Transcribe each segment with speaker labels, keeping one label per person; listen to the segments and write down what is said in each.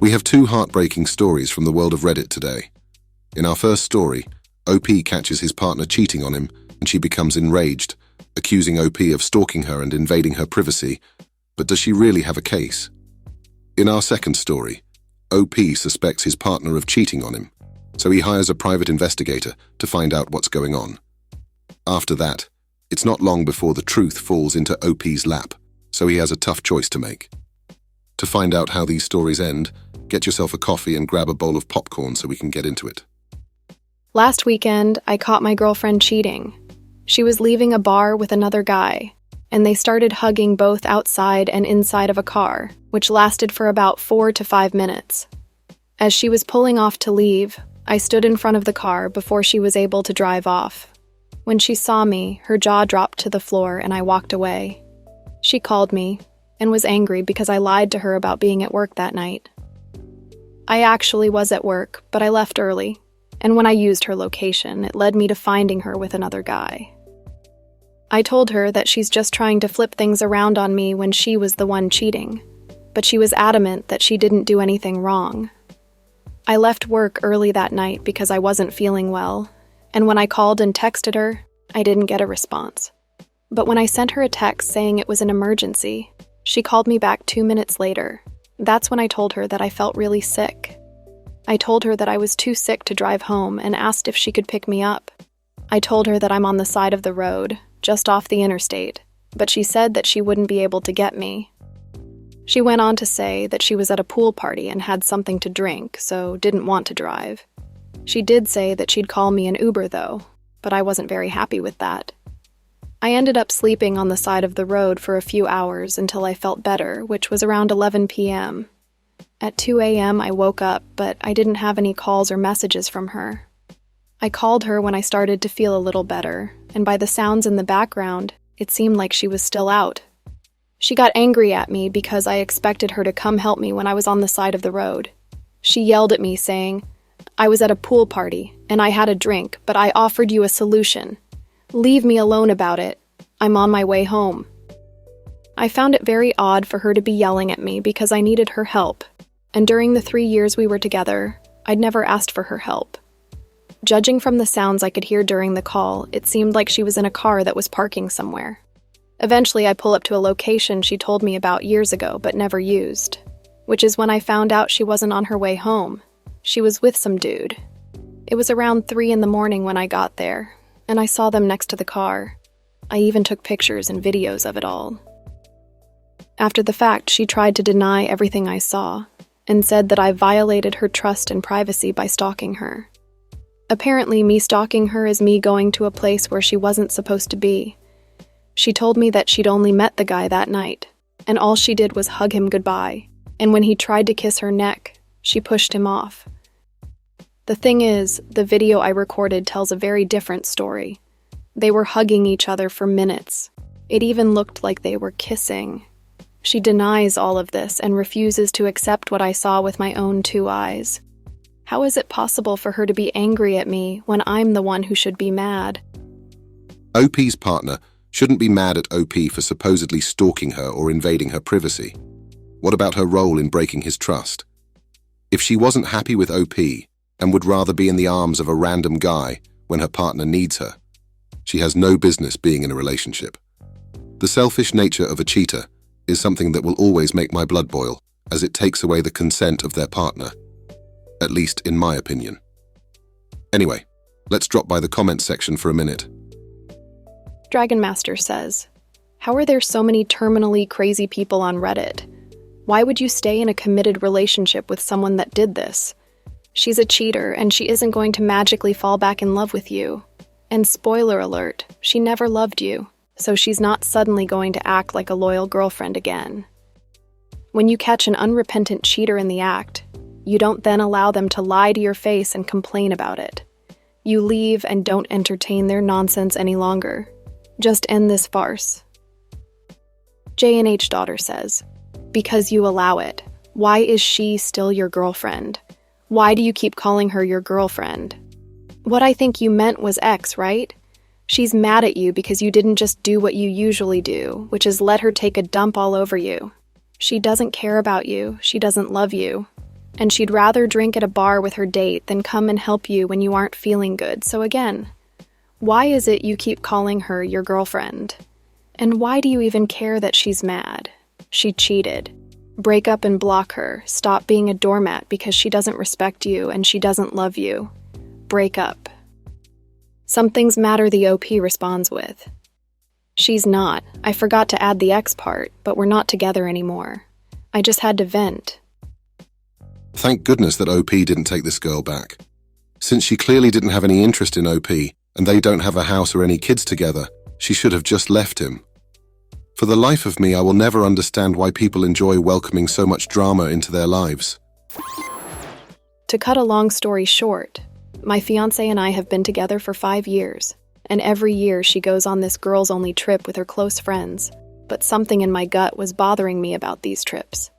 Speaker 1: We have two heartbreaking stories from the world of Reddit today. In our first story, OP catches his partner cheating on him and she becomes enraged, accusing OP of stalking her and invading her privacy. But does she really have a case? In our second story, OP suspects his partner of cheating on him, so he hires a private investigator to find out what's going on. After that, it's not long before the truth falls into OP's lap, so he has a tough choice to make. To find out how these stories end, get yourself a coffee and grab a bowl of popcorn so we can get into it.
Speaker 2: Last weekend, I caught my girlfriend cheating. She was leaving a bar with another guy, and they started hugging both outside and inside of a car, which lasted for about 4 to 5 minutes. As she was pulling off to leave, I stood in front of the car before she was able to drive off. When she saw me, her jaw dropped to the floor and I walked away. She called me and was angry because I lied to her about being at work that night. I actually was at work, but I left early, and when I used her location, it led me to finding her with another guy. I told her that she's just trying to flip things around on me when she was the one cheating, but she was adamant that she didn't do anything wrong. I left work early that night because I wasn't feeling well, and when I called and texted her, I didn't get a response. But when I sent her a text saying it was an emergency, she called me back 2 minutes later. That's when I told her that I felt really sick. I told her that I was too sick to drive home and asked if she could pick me up. I told her that I'm on the side of the road, just off the interstate, but she said that she wouldn't be able to get me. She went on to say that she was at a pool party and had something to drink, so didn't want to drive. She did say that she'd call me an Uber though, but I wasn't very happy with that. I ended up sleeping on the side of the road for a few hours until I felt better, which was around 11 p.m. At 2 a.m. I woke up, but I didn't have any calls or messages from her. I called her when I started to feel a little better, and by the sounds in the background, it seemed like she was still out. She got angry at me because I expected her to come help me when I was on the side of the road. She yelled at me saying, "I was at a pool party, and I had a drink, but I offered you a solution. Leave me alone about it. I'm on my way home." I found it very odd for her to be yelling at me because I needed her help, and during the 3 years we were together, I'd never asked for her help. Judging from the sounds I could hear during the call, it seemed like she was in a car that was parking somewhere. Eventually, I pull up to a location she told me about years ago but never used, which is when I found out she wasn't on her way home. She was with some dude. It was around 3 in the morning when I got there, and I saw them next to the car. I even took pictures and videos of it all. After the fact, she tried to deny everything I saw, and said that I violated her trust and privacy by stalking her. Apparently, me stalking her is me going to a place where she wasn't supposed to be. She told me that she'd only met the guy that night, and all she did was hug him goodbye, and when he tried to kiss her neck, she pushed him off. The thing is, the video I recorded tells a very different story. They were hugging each other for minutes. It even looked like they were kissing. She denies all of this and refuses to accept what I saw with my own 2 eyes. How is it possible for her to be angry at me when I'm the one who should be mad?
Speaker 1: OP's partner shouldn't be mad at OP for supposedly stalking her or invading her privacy. What about her role in breaking his trust? If she wasn't happy with OP and would rather be in the arms of a random guy when her partner needs her, she has no business being in a relationship. The selfish nature of a cheater is something that will always make my blood boil, as it takes away the consent of their partner. At least in my opinion. Anyway, let's drop by the comments section for a minute.
Speaker 2: Dragon Master says, "How are there so many terminally crazy people on Reddit? Why would you stay in a committed relationship with someone that did this? She's a cheater and she isn't going to magically fall back in love with you. And spoiler alert, she never loved you, so she's not suddenly going to act like a loyal girlfriend again. When you catch an unrepentant cheater in the act, you don't then allow them to lie to your face and complain about it. You leave and don't entertain their nonsense any longer. Just end this farce." J&H daughter says, "Because you allow it. Why is she still your girlfriend? Why do you keep calling her your girlfriend? What I think you meant was X, right? She's mad at you because you didn't just do what you usually do, which is let her take a dump all over you. She doesn't care about you. She doesn't love you. And she'd rather drink at a bar with her date than come and help you when you aren't feeling good. So again, why is it you keep calling her your girlfriend? And why do you even care that she's mad? She cheated. Break up and block her. Stop being a doormat because she doesn't respect you and she doesn't love you. Break up. Some things matter, the OP responds with. She's not. I forgot to add the X part, but we're not together anymore. I just had to vent.
Speaker 1: Thank goodness that OP didn't take this girl back. Since she clearly didn't have any interest in OP, and they don't have a house or any kids together, she should have just left him. For the life of me, I will never understand why people enjoy welcoming so much drama into their lives.
Speaker 2: To cut a long story short, my fiancé and I have been together for 5 years, and every year she goes on this girls-only trip with her close friends, but something in my gut was bothering me about these trips.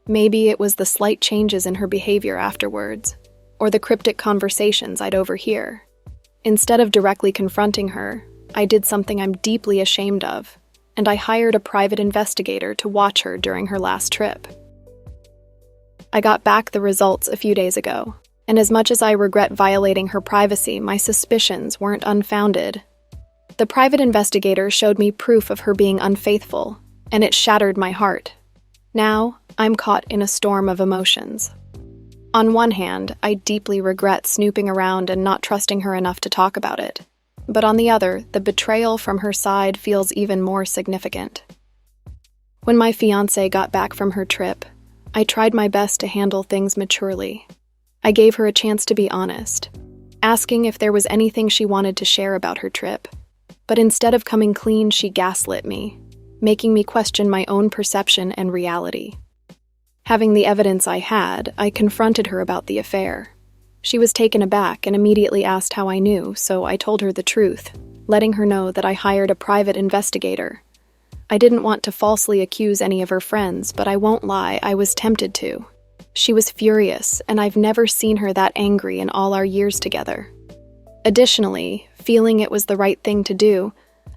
Speaker 2: Maybe it was the slight changes in her behavior afterwards, or the cryptic conversations I'd overhear. Instead of directly confronting her, I did something I'm deeply ashamed of, and I hired a private investigator to watch her during her last trip. I got back the results a few days ago, and as much as I regret violating her privacy, my suspicions weren't unfounded. The private investigator showed me proof of her being unfaithful, and it shattered my heart. Now, I'm caught in a storm of emotions. On one hand, I deeply regret snooping around and not trusting her enough to talk about it. But on the other, the betrayal from her side feels even more significant. When my fiancée got back from her trip, I tried my best to handle things maturely. I gave her a chance to be honest, asking if there was anything she wanted to share about her trip. But instead of coming clean, she gaslit me, making me question my own perception and reality. Having the evidence I had, I confronted her about the affair. She was taken aback and immediately asked how I knew, so I told her the truth, letting her know that I hired a private investigator. I didn't want to falsely accuse any of her friends, but I won't lie, I was tempted to. She was furious, and I've never seen her that angry in all our years together. Additionally, feeling it was the right thing to do,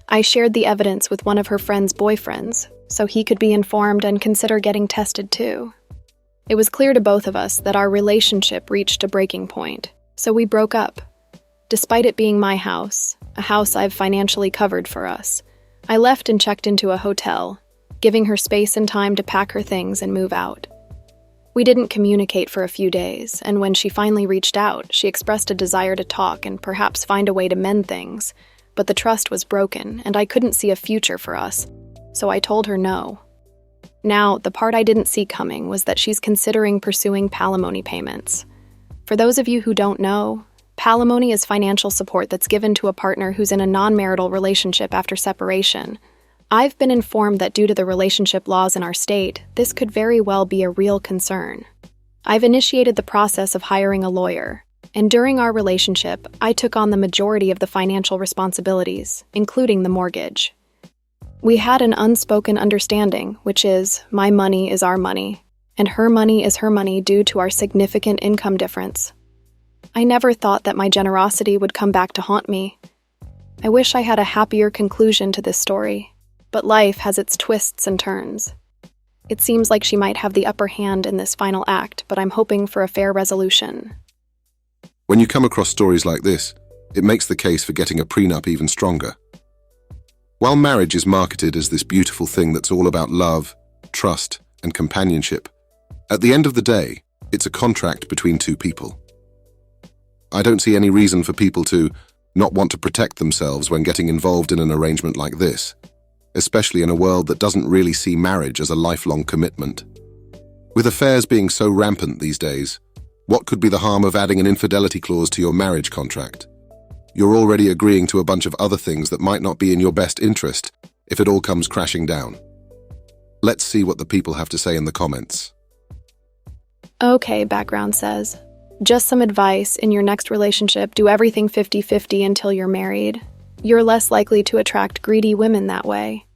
Speaker 2: I shared the evidence with one of her friend's boyfriends, so he could be informed and consider getting tested too. It was clear to both of us that our relationship reached a breaking point, so we broke up. Despite it being my house, a house I've financially covered for us, I left and checked into a hotel, giving her space and time to pack her things and move out. We didn't communicate for a few days, and when she finally reached out, she expressed a desire to talk and perhaps find a way to mend things, but the trust was broken, and I couldn't see a future for us, so I told her no. Now, the part I didn't see coming was that she's considering pursuing palimony payments. For those of you who don't know, palimony is financial support that's given to a partner who's in a non-marital relationship after separation. I've been informed that due to the relationship laws in our state, this could very well be a real concern. I've initiated the process of hiring a lawyer, and during our relationship, I took on the majority of the financial responsibilities, including the mortgage. We had an unspoken understanding, which is, my money is our money, and her money is her money due to our significant income difference. I never thought that my generosity would come back to haunt me. I wish I had a happier conclusion to this story, but life has its twists and turns. It seems like she might have the upper hand in this final act, but I'm hoping for a fair resolution.
Speaker 1: When you come across stories like this, it makes the case for getting a prenup even stronger. While marriage is marketed as this beautiful thing that's all about love, trust, and companionship, at the end of the day, it's a contract between two people. I don't see any reason for people to not want to protect themselves when getting involved in an arrangement like this, especially in a world that doesn't really see marriage as a lifelong commitment. With affairs being so rampant these days, what could be the harm of adding an infidelity clause to your marriage contract? You're already agreeing to a bunch of other things that might not be in your best interest if it all comes crashing down. Let's see what the people have to say in the comments.
Speaker 2: Okay, background says, just some advice: in your next relationship, do everything 50-50 until you're married. You're less likely to attract greedy women that way.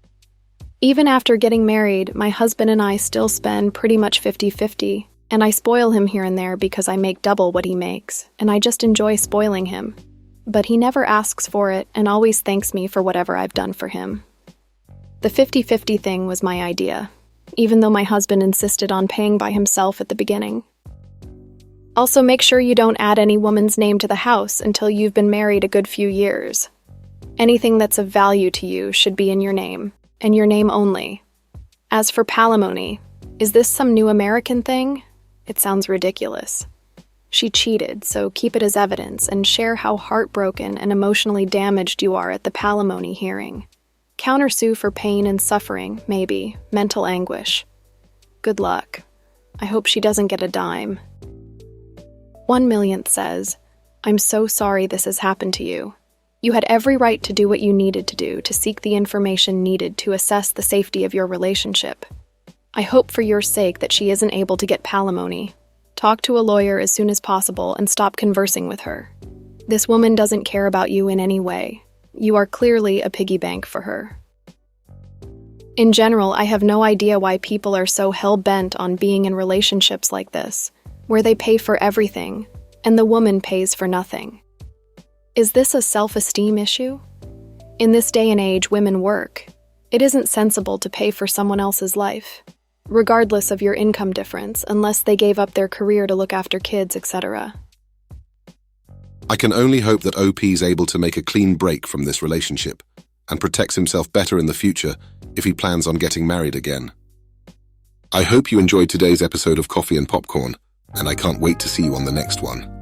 Speaker 2: Even after getting married, my husband and I still spend pretty much 50-50, and I spoil him here and there because I make double what he makes, and I just enjoy spoiling him. But he never asks for it and always thanks me for whatever I've done for him. The 50-50 thing was my idea, even though my husband insisted on paying by himself at the beginning. Also, make sure you don't add any woman's name to the house until you've been married a good few years. Anything that's of value to you should be in your name, and your name only. As for palimony, is this some new American thing? It sounds ridiculous. She cheated, so keep it as evidence and share how heartbroken and emotionally damaged you are at the palimony hearing. Countersue for pain and suffering, maybe, mental anguish. Good luck. I hope she doesn't get a dime. 1 millionth says, I'm so sorry this has happened to you. You had every right to do what you needed to do to seek the information needed to assess the safety of your relationship. I hope for your sake that she isn't able to get palimony. Talk to a lawyer as soon as possible and stop conversing with her. This woman doesn't care about you in any way. You are clearly a piggy bank for her. In general, I have no idea why people are so hell-bent on being in relationships like this, where they pay for everything, and the woman pays for nothing. Is this a self-esteem issue? In this day and age, women work. It isn't sensible to pay for someone else's life, regardless of your income difference, unless they gave up their career to look after kids, etc.
Speaker 1: I can only hope that OP is able to make a clean break from this relationship and protects himself better in the future if he plans on getting married again. I hope you enjoyed today's episode of Coffee and Popcorn, and I can't wait to see you on the next one.